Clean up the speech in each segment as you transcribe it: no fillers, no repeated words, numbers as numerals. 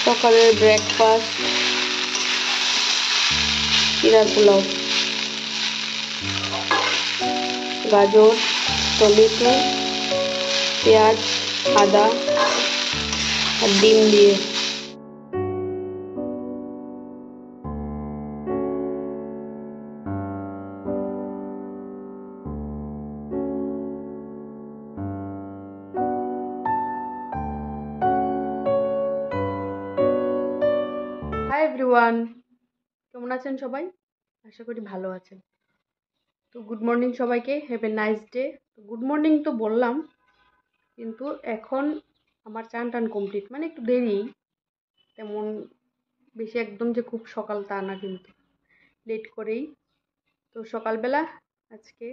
সকালের ব্রেকফাস্ট চিড়ার পোলাও, গাজর, টমেটো, পেঁয়াজ, আদা আর ডিম দিয়ে। হাই এভরিওয়ান, কেমন আছেন সবাই? আশা করি ভালো আছেন। তো গুড মর্নিং সবাইকে, have a nice day. Good morning তো বললাম, কিন্তু এখন আমার চান টান কমপ্লিট, মানে একটু দেরি, তেমন বেশি একদম যে খুব সকাল তা না, কিন্তু লেট করেই। তো সকালবেলা আজকে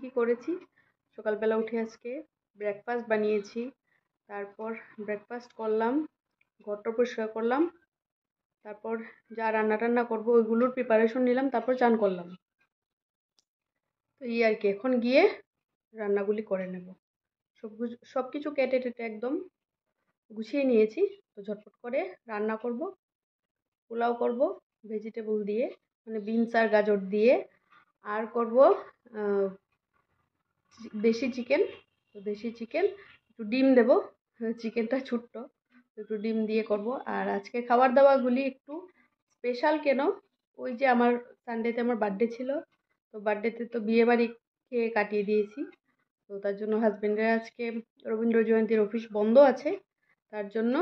কি করেছি, সকালবেলা উঠে আজকে ব্রেকফাস্ট বানিয়েছি, তারপর ব্রেকফাস্ট করলাম, ঘরটা পরিষ্কার করলাম, তারপর যা রান্না টান্না করবো ওইগুলোর প্রিপারেশন নিলাম, তারপর চান করলাম। তো এই আর কি, এখন গিয়ে রান্নাগুলি করে নেব। সব কিছু কেটে টেটে একদম গুছিয়ে নিয়েছি। তো ঝটপট করে রান্না করব, পোলাও করব ভেজিটেবল দিয়ে, মানে বিনস আর গাজর দিয়ে, আর করব দেশি চিকেন। তো দেশি চিকেন, একটু ডিম দেব, চিকেনটা ছোট্ট, একটু ডিম দিয়ে করব। আর আজকে খাবার দাবারগুলি একটু স্পেশাল। কেন? ওই যে আমার সানডেতে আমার বার্থডে ছিল, তো বার্থডেতে তো বিয়ে বাড়ি খেয়ে কাটিয়ে দিয়েছি। তো তার জন্য হাজব্যান্ডের আজকে রবীন্দ্র জয়ন্তীর অফিস বন্ধ আছে, তার জন্য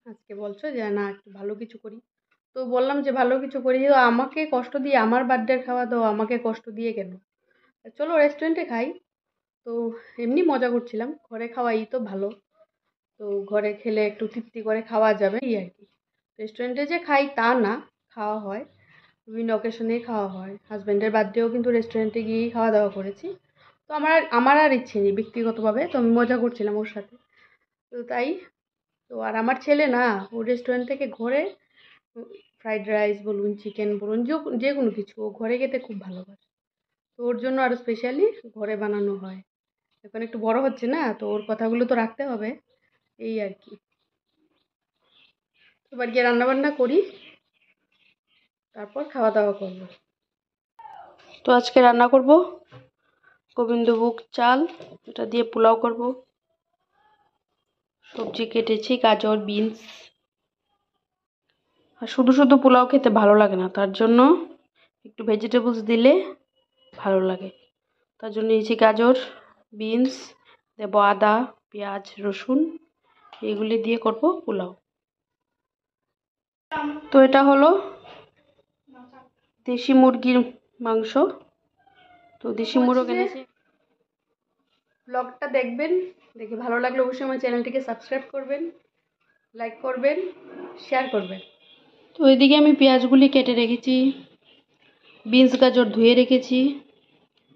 আজকে বলছো যে না একটু ভালো কিছু করি। তো বললাম যে ভালো কিছু করি, তো আমাকে কষ্ট দিয়ে, আমার বার্থডের খাওয়া দাওয়া আমাকে কষ্ট দিয়ে কেন, চলো রেস্টুরেন্টে খাই। তো এমনি মজা করছিলাম, ঘরে খাওয়াই তো ভালো, তো ঘরে খেলে একটু তৃপ্তি করে খাওয়া যাবে এই আর কি। রেস্টুরেন্টে যে খাই তা না, খাওয়া হয়, বিভিন্ন অকেশনেই খাওয়া হয়। হাজব্যান্ডের বার্থডেও কিন্তু রেস্টুরেন্টে গিয়েই খাওয়া দাওয়া করেছি। তো আমার আর ইচ্ছে নেই ব্যক্তিগতভাবে, তো আমি মজা করছিলাম ওর সাথে, তো তাই। তো আর আমার ছেলে না, ও রেস্টুরেন্ট থেকে ঘরে ফ্রাইড রাইস বলুন, চিকেন বলুন, যে কোনো কিছু ও ঘরে খেতে খুব ভালোবাসে। তো ওর জন্য আরও স্পেশালি ঘরে বানানো হয়। এখন একটু বড় হচ্ছে না, তো ওর কথাগুলো তো রাখতে হবে এই আর কি। এবার গিয়ে রান্নাবান্না করি, তারপর খাওয়া দাওয়া করব। তো আজকে রান্না করব গোবিন্দভোগ চাল, এটা দিয়ে পোলাও করব। সবজি কেটেছি, গাজর, বিনস। আর শুধু শুধু পোলাও খেতে ভালো লাগে না, তার জন্য একটু ভেজিটেবলস দিলে ভালো লাগে। তার জন্য নিয়েছি গাজর, বিনস, দেব আদা, পেঁয়াজ, রসুন, এগুলি দিয়ে করব পোলাও। তো এটা হলো দেশি মুরগির মাংস। তো দেশি মুরগ এনেছি। ব্লগটা দেখবেন, দেখে ভালো লাগলে অবশ্যই আমার চ্যানেলটিকে সাবস্ক্রাইব করবেন, লাইক করবেন, শেয়ার করবেন। তো এদিকে আমি পেঁয়াজগুলি কেটে রেখেছি, বিনস গাজর ধুয়ে রেখেছি,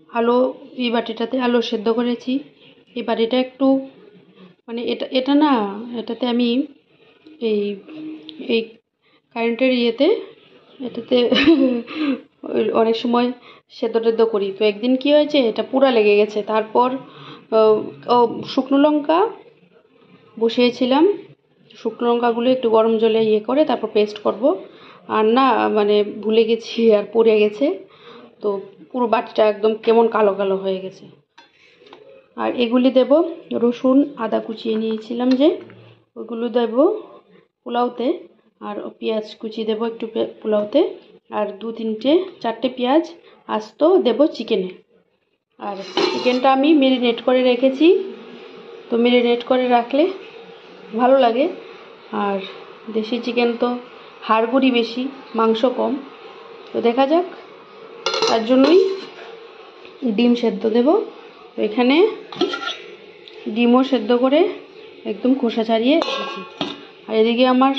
আলু এই বাটিটাতে আলু সেদ্ধ করেছি। এই বাটিটা একটু মানে এটা না, এটাতে আমি এই এই কারেন্টের ইয়েতে, এটাতে অনেক সময় সেদ্ধ টেদ্ধ করি। তো একদিন কি হয়েছে, এটা পুরা লেগে গেছে। তারপর শুকনো লঙ্কা বসিয়েছিলাম, শুকনো লঙ্কাগুলো একটু গরম জলে ইয়ে করে তারপর পেস্ট করব। আর না মানে ভুলে গেছি, আর পড়ে গেছে, তো পুরো বাটিটা একদম কেমন কালো কালো হয়ে গেছে। আর এগুলি দেব, রসুন আদা কুচিয়ে নিয়েছিলাম যে, ওইগুলো দেব পোলাওতে। আর পেঁয়াজ কুচি দেব একটু পোলাওতে, আর চারটে পেঁয়াজ আস্ত দেব চিকেনে। আর চিকেনটা আমি মেরিনেট করে রেখেছি, তো মেরিনেট করে রাখলে ভালো লাগে। আর দেশি চিকেন তো হাড়গুড়ি বেশি, মাংস কম, তো দেখা যাক। তার জন্যই ডিম সেদ্ধ দেব। তো এখানে ডিমও সেদ্ধ করে একদম খোসা ছাড়িয়ে রেখেছি। আর এদিকে আমার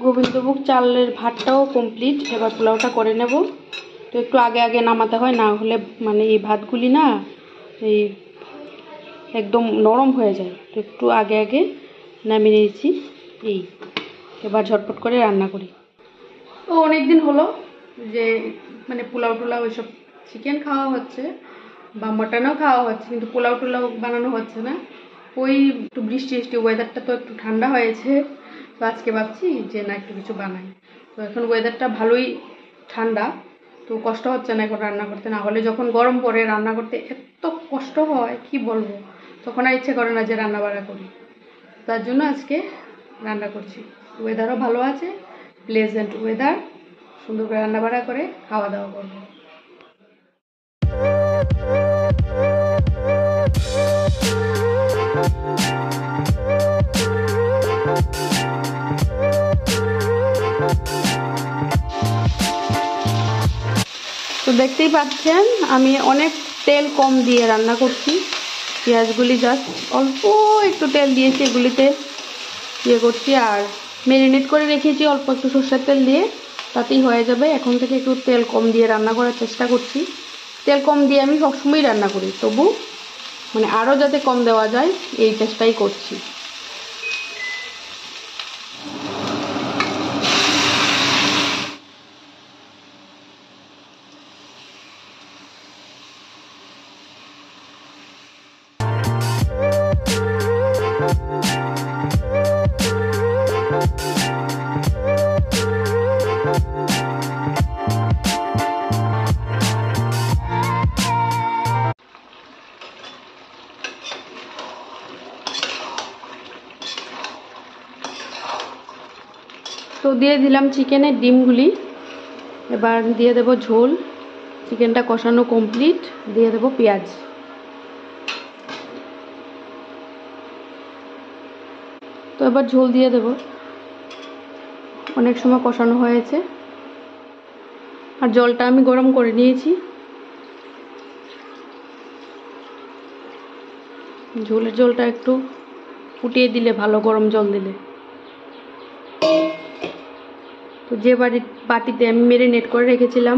গোবিন্দভোগ চালের ভাতটাও কমপ্লিট, এবার পোলাওটা করে নেব। তো একটু আগে আগে নামাতে হয়, না হলে মানে এই ভাতগুলি না এই একদম নরম হয়ে যায়। তো একটু আগে আগে নামিয়ে নিয়েছি। এই এবার ঝটপট করে রান্না করি। তো অনেক দিন হলো যে মানে পোলাও টোলাও এসব, চিকেন খাওয়া হচ্ছে বা মাটনও খাওয়া হচ্ছে, কিন্তু পোলাও টোলাও বানানো হচ্ছে না। ওই একটু বৃষ্টি ওয়েদারটা তো একটু ঠান্ডা হয়েছে, তো আজকে ভাবছি যে না একটু কিছু বানাই। তো এখন ওয়েদারটা ভালোই ঠান্ডা, তো কষ্ট হচ্ছে না এখন রান্না করতে। না হলে যখন গরম পড়ে রান্না করতে এত কষ্ট হয় কি বলবো, তখন আর ইচ্ছে করে না যে রান্না বাড়া করি। তার জন্য আজকে রান্না করছি। ওয়েদারও ভালো আছে, প্লেজেন্ট ওয়েদার, সুন্দর করে রান্না বাড়া করে খাওয়া দাওয়া করবো। তো দেখতেই পাচ্ছেন আমি অনেক তেল কম দিয়ে রান্না করছি। পেঁয়াজগুলি জাস্ট অল্প একটু তেল দিয়েছি, এগুলিতে করছি, আর ম্যারিনেট করে রেখেছি অল্প একটু সরষের তেল দিয়ে, তাতেই হয়ে যাবে। এখন থেকে একটু তেল কম দিয়ে রান্না করার চেষ্টা করছি। তেল কম দিয়ে আমি সবসময়ই রান্না করি, তবু মানে আরও যাতে কম দেওয়া যায় এই চেষ্টাই করছি। তো দিয়ে দিলাম চিকেনের ডিমগুলি, এবার দিয়ে দেব ঝোল। চিকেনটা কষানো কমপ্লিট, দিয়ে দেব পেঁয়াজ। তো এবার ঝোল দিয়ে দেব, অনেক সময় কষানো হয়েছে। আর জলটা আমি গরম করে নিয়েছি, ঝোলের জলটা একটু ফুটিয়ে দিলে ভালো, গরম জল দিলে। তো যে বাটিতে আমি ম্যারিনেট করে রেখেছিলাম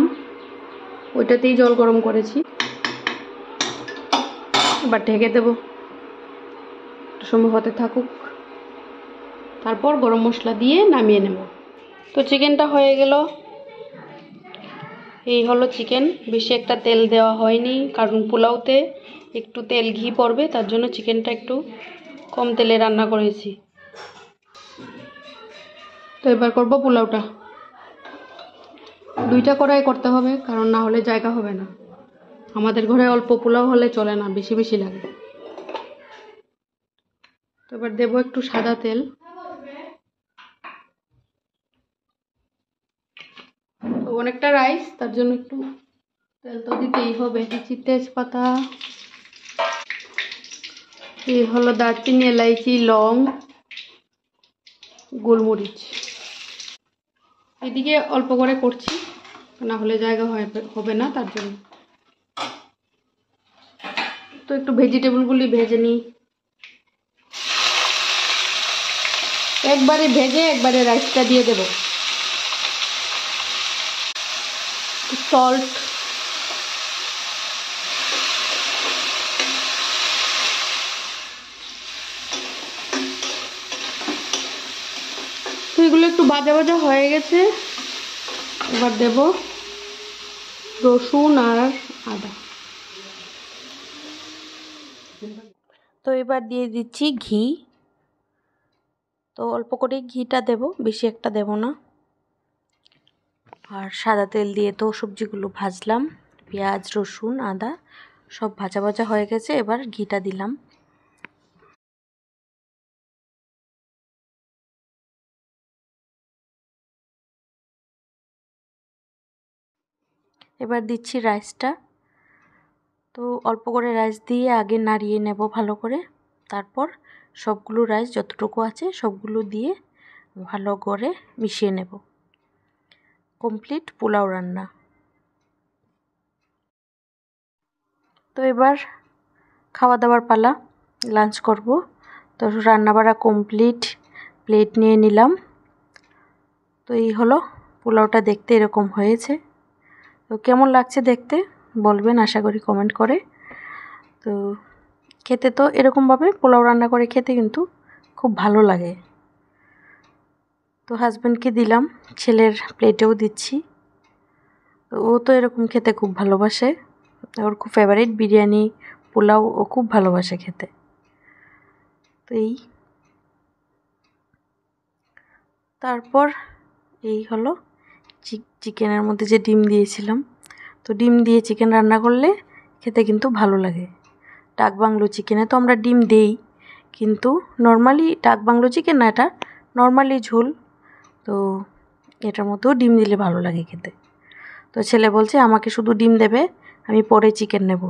ওইটাতেই জল গরম করেছি। এবার ঢেকে দেব, একটু সময় হতে থাকুক, তারপর গরম মশলা দিয়ে নামিয়ে নেব। তো চিকেনটা হয়ে গেল। এই হলো চিকেন, বেশি একটা তেল দেওয়া হয়নি, কারণ পোলাওতে একটু তেল ঘি পড়বে, তার জন্য চিকেনটা একটু কম তেলে রান্না করেছি। তো এবার করব পোলাওটা। 2টা কড়াই করতে হবে, কারণ না হলে জায়গা হবে না। আমাদের ঘরে অল্প পোলাও হলে চলে না, বেশি বেশি লাগে। তো এবার দেবো একটু সাদা তেল। তো অনেকটা রাইস, তার জন্য একটু তেল তো দিতেই হবে। দিচ্ছি তেজপাতা, এই হলো দারচিনি, এলাইচি, লং, গোলমরিচ। এদিকে অল্প করে করছি, না হলে জায়গা হবে না, তার জন্য। তো একটু ভেজিটেবলগুলি ভেজে নিই, একবারে ভেজে একবারে রাইসটা দিয়ে দেব। সল্ট, তো এগুলো একটু ভাজা ভাজা হয়ে গেছে। এবার দেব রসুন আর আদা। তো এবার দিয়ে দিচ্ছি ঘি। তো অল্প করে ঘিটা দেব, বেশি একটা দেব না। আর সাদা তেল দিয়ে তো সবজিগুলো ভাজলাম, পেঁয়াজ, রসুন, আদা সব ভাজা ভাজা হয়ে গেছে। এবার ঘিটা দিলাম। এবার দিচ্ছি রাইসটা। তো অল্প করে রাইস দিয়ে আগে নাড়িয়ে নেব ভালো করে, তারপর সবগুলো রাইস যতটুকু আছে সবগুলো দিয়ে ভালো করে মিশিয়ে নেব। কমপ্লিট পোলাও রান্না। তো এবার খাওয়া দাওয়ার পালা, লাঞ্চ করব। তো রান্না বাড়া কমপ্লিট, প্লেট নিয়ে নিলাম। তো এই হলো পোলাওটা, দেখতে এরকম হয়েছে। তো কেমন লাগছে দেখতে বলবেন, আশা করি কমেন্ট করে। তো খেতে তো এরকমভাবে পোলাও রান্না করে খেতে কিন্তু খুব ভালো লাগে। তো হাজব্যান্ডকে দিলাম, ছেলের প্লেটেও দিচ্ছি। তো ও তো এরকম খেতে খুব ভালোবাসে, ওর খুব ফেভারিট বিরিয়ানি, পোলাও ও খুব ভালোবাসে খেতে। এই তারপর এই হলো চিকেনের মধ্যে যে ডিম দিয়েছিলাম। তো ডিম দিয়ে চিকেন রান্না করলে খেতে কিন্তু ভালো লাগে। ডাক বাংলো চিকেনে তো আমরা ডিম দেই, কিন্তু নর্মালি ডাক বাংলো চিকেন না, এটা নর্মালি ঝোল। তো এটার মধ্যেও ডিম দিলে ভালো লাগে খেতে। তো ছেলে বলছে আমাকে শুধু ডিম দেবে, আমি পরে চিকেন নেব।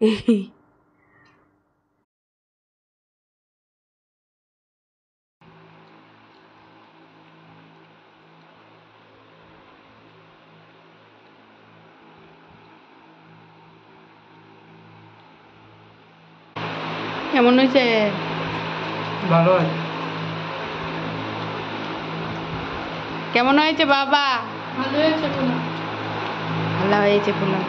এই কেমন হয়েছে? ভালো আছে। কেমন হয়েছে বাবা? ভালো হয়েছে পোলা। ভালো হয়েছে পোলাও।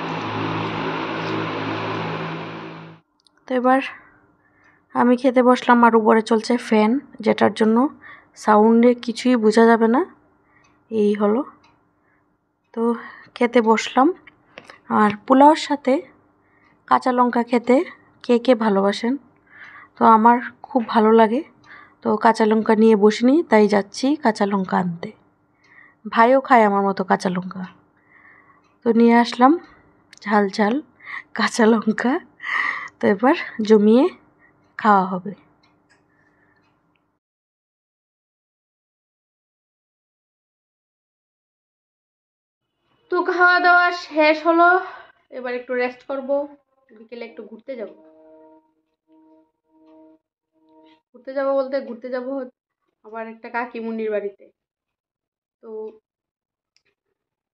তো এবার আমি খেতে বসলাম, আর উপরে চলছে ফ্যান, যেটার জন্য সাউন্ডে কিছুই বোঝা যাবে না। এই হলো, তো খেতে বসলাম। আর পোলাওর সাথে কাঁচা লঙ্কা খেতে কে কে ভালোবাসেন? তো আমার খুব ভালো লাগে। তো কাঁচা লঙ্কা নিয়ে বসিনি, তাই যাচ্ছি কাঁচা লঙ্কা আনতে। ভাইও খায় আমার মতো কাঁচা লঙ্কা। তো নিয়ে আসলাম ঝাল ঝাল কাঁচা লঙ্কা। তো এবার জমিয়ে খাওয়া হবে। তো খাওয়া দাওয়া শেষ হলো, এবার একটু রেস্ট করব, বিকেলে একটু ঘুরতে যাব। ঘুরতে যাব আমার একটা কাকিমুন্নির বাড়িতে। তো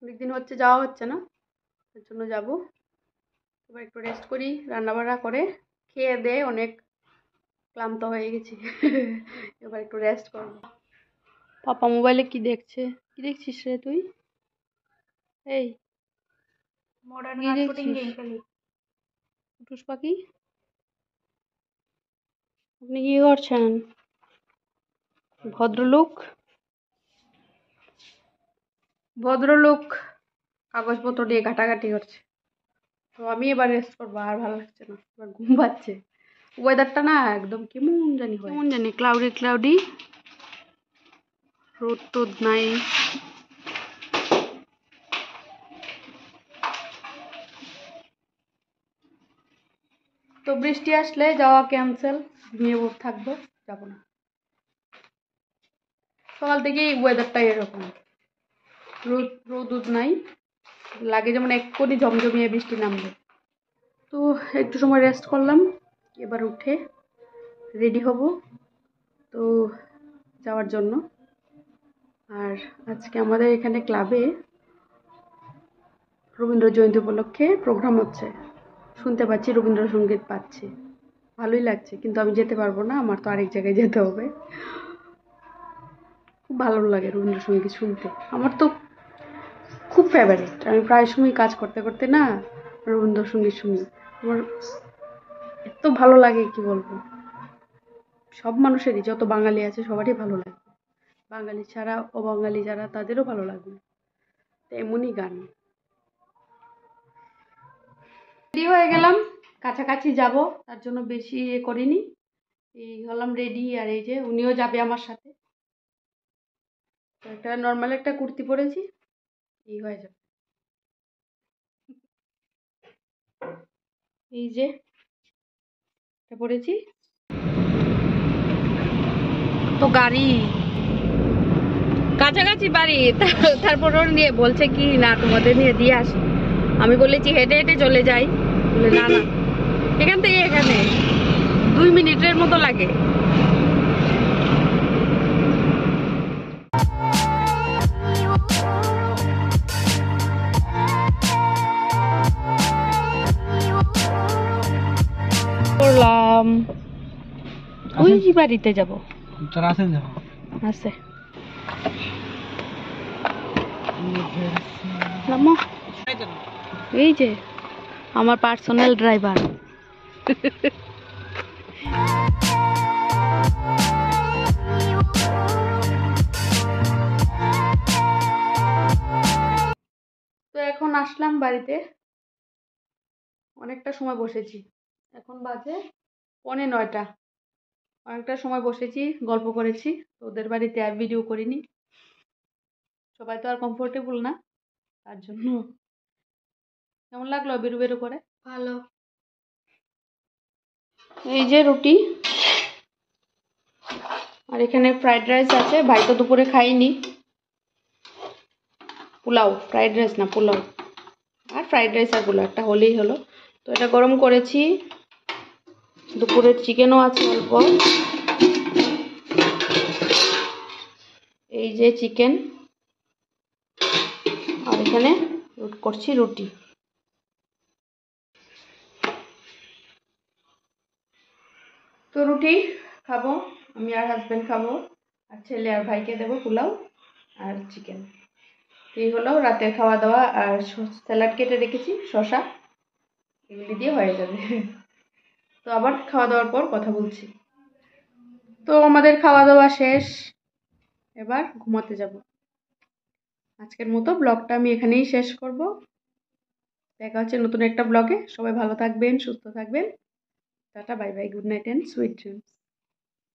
অনেকদিন হচ্ছে যাওয়া হচ্ছে না, তার জন্য যাব। এবার একটু রেস্ট করি, রান্না বান্না করে খেয়ে দিয়ে অনেক ক্লান্ত হয়ে গেছি। এবার একটু রেস্ট করব। পাপা মোবাইলে কি দেখছে? কি দেখছিস রে তুই? এই মডার্ন কি কার দেখছিস? শুটিং গেম খেলি। টুস পাখি, আপনি কি করছেন? ভদ্রলোক ভদ্রলোক কাগজপত্র দিয়ে ঘাটাঘাটি করছে। তো আমি এবার রেস্ট করবো, আর ভালো লাগছে না, এবার ঘুম পাচ্ছে। ওয়েদারটা না একদম কেমন জানি ক্লাউডি ক্লাউডি, রোদ টোদ নাই। তো বৃষ্টি আসলে যাওয়া ক্যান্সেল, ঘুমিয়ে থাকবো, যাবো না। সকাল থেকেই ওয়েদারটা এরকম, রোদ নাই, লাগে যেমন এক্ষুনি ঝমঝমিয়ে বৃষ্টি নামবে। তো একটু সময় রেস্ট করলাম, এবার উঠে রেডি হব তো যাওয়ার জন্য। আর আজকে আমাদের এখানে ক্লাবে রবীন্দ্র জয়ন্তী উপলক্ষে প্রোগ্রাম হচ্ছে, শুনতে পাচ্ছি রবীন্দ্রসঙ্গীত পাচ্ছি, ভালোই লাগছে। কিন্তু আমি যেতে পারবো না, আমার তো আরেক জায়গায় যেতে হবে। খুব ভালো লাগে রবীন্দ্রসঙ্গীত শুনতে, আমার তো খুব ফেভারিট। আমি প্রায় সময় কাজ করতে করতে না রবীন্দ্রসঙ্গীত শুনি, আমার এত ভালো লাগে কি বলবো। সব মানুষেরই, যত বাঙালি আছে সবারই ভালো লাগে, বাঙালি ছাড়া অবাঙালি যারা তাদেরও ভালো লাগবে, তো এমনই গান। রেডি হয়ে গেলাম, কাছাকাছি যাব, তার জন্য বেশি করিনি, এই হলাম রেডি। আর এই যে উনিও যাবে আমার সাথে, তো একটা নর্মাল একটা কুর্তি পরেছি, এই হয়ে যাবে। এই যে এটা পরেছি, তো গাড়ি কাছাকাছি বাড়ি, তারপর ওর নিয়ে বলছে কি না তোমাদের নিয়ে দিয়ে আসি। আমি বলেছি হেঁটে হেঁটে চলে যাই, বলে না না, এখান থেকে এখানে 2 মিনিটের মতো লাগে। করলাম ওই বাড়িতে যাব, তোর আছে না? আছে নামো। এই যে আমার পার্সোনাল ড্রাইভার। তো এখন আসলাম বাড়িতে, অনেকটা সময় বসেছি, এখন বাজে 9:15। অনেকটা সময় বসেছি, গল্প করেছি। তো ওদের বাড়িতে আর ভিডিও করিনি, সবাই তো আর কমফোর্টেবল না, তার জন্য। কেমন লাগলো বেরু বেরু করে? ভালো। এই যে রুটি, আর এখানে ফ্রাইড রাইস আছে। ভাই তো দুপুরে খাইনি। পোলাও, ফ্রাইড রাইস না পোলাও। আর ফ্রাইড রাইস আর পোলাও একটা হলেই হলো। তো এটা গরম করেছি। দুপুরের চিকেনও আছে অল্প। এই যে চিকেন, আর এখানে করছি রুটি। তো রুটি খাবো, আমি আর হাজব্যান্ড খাবো, আর ছেলে আর ভাইকে দেবো পোলাও আর চিকেন। এই হলো রাতের খাওয়া দাওয়া। আর স্যালাড কেটে রেখেছি, শসা, এগুলি দিয়ে হয়ে যাবে। তো আবার খাওয়া দাওয়ার পর কথা বলছি। তো আমাদের খাওয়া দাওয়া শেষ, এবার ঘুমাতে যাব। আজকের মতো ব্লগটা আমি এখানেই শেষ করব। দেখা হচ্ছে নতুন একটা ব্লগে। সবাই ভালো থাকবেন, সুস্থ থাকবেন। Tata, bye bye, good night and sweet dreams.